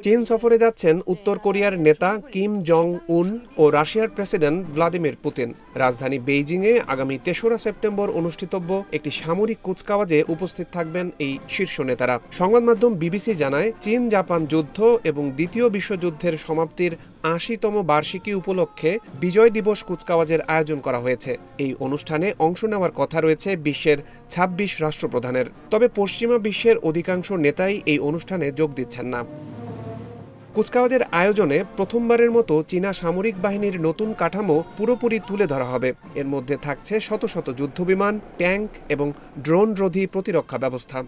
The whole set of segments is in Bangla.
চীন সফরে যাচ্ছেন উত্তর কোরিয়ার নেতা কিম জং উন ও রাশিয়ার প্রেসিডেন্ট ভ্লাদিমির পুতিন। রাজধানী বেইজিংয়ে আগামী ৩রা সেপ্টেম্বর অনুষ্ঠিতব্য একটি সামরিক কুচকাওয়াজে উপস্থিত থাকবেন এই শীর্ষ নেতারা। সংবাদ মাধ্যম বিবিসি জানায়, চীন জাপান যুদ্ধ এবং দ্বিতীয় বিশ্বযুদ্ধের সমাপ্তির ৮০তম বার্ষিকী উপলক্ষে বিজয় দিবস কুচকাওয়াজের আয়োজন করা হয়েছে। এই অনুষ্ঠানে অংশ নেওয়ার কথা রয়েছে বিশ্বের ২৬ রাষ্ট্রপ্রধানের। তবে পশ্চিমা বিশ্বের অধিকাংশ নেতাই এই অনুষ্ঠানে যোগ দিচ্ছেন না। কুচকাওয়াজের আয়োজনে প্রথমবারের মতো চীনা সামরিক বাহিনীর নতুন কাঠামো পুরোপুরি তুলে ধরা হবে। এর মধ্যে থাকছে শত শত যুদ্ধবিমান, ট্যাঙ্ক এবং ড্রোন-রোধী প্রতিরক্ষা ব্যবস্থা।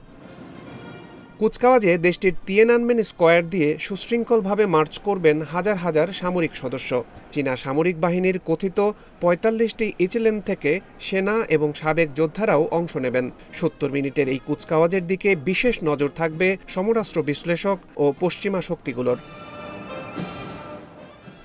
কুচকাওয়াজে দেশটির তিয়ানআনমেন স্কয়ার দিয়ে সুশৃঙ্খলভাবে মার্চ করবেন হাজার হাজার সামরিক সদস্য। চীনা সামরিক বাহিনীর কথিত ৪৫টি ইচেলেন থেকে সেনা এবং সাবেক যোদ্ধারাও অংশ নেবেন। ৭০ মিনিটের এই কুচকাওয়াজের দিকে বিশেষ নজর থাকবে সমরাস্ত্র বিশ্লেষক ও পশ্চিমা শক্তিগুলোর।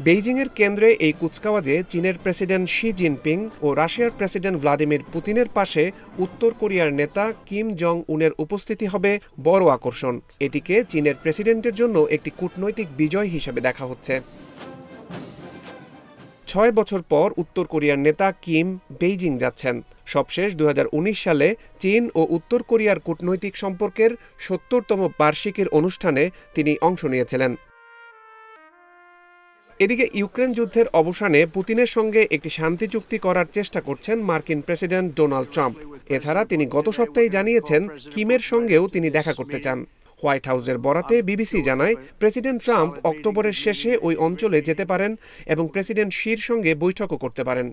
বেইজিংয়ের কেন্দ্রে এই কুচকাওয়াজে চীনের প্রেসিডেন্ট শি জিনপিং ও রাশিয়ার প্রেসিডেন্ট ভ্লাদিমির পুতিনের পাশে উত্তর কোরিয়ার নেতা কিম জং উনের উপস্থিতি হবে বড় আকর্ষণ। এটিকে চীনের প্রেসিডেন্টের জন্য একটি কূটনৈতিক বিজয় হিসেবে দেখা হচ্ছে। ৬ বছর পর উত্তর কোরিয়ার নেতা কিম বেইজিং যাচ্ছেন। সবশেষ ২০১৯ সালে চীন ও উত্তর কোরিয়ার কূটনৈতিক সম্পর্কের ৭০তম বার্ষিকীর অনুষ্ঠানে তিনি অংশ নিয়েছিলেন। এদিকে ইউক্রেন যুদ্ধের অবসানে পুতিনের সঙ্গে একটি শান্তি চুক্তি করার চেষ্টা করছেন মার্কিন প্রেসিডেন্ট ডোনাল্ড ট্রাম্প। এছাড়া তিনি গত সপ্তাহে জানিয়েছেন কিমের সঙ্গেও তিনি দেখা করতে চান। হোয়াইট হাউসের বরাতে বিবিসি জানায়, প্রেসিডেন্ট ট্রাম্প অক্টোবরের শেষে ওই অঞ্চলে যেতে পারেন এবং প্রেসিডেন্ট শির সঙ্গে বৈঠকও করতে পারেন।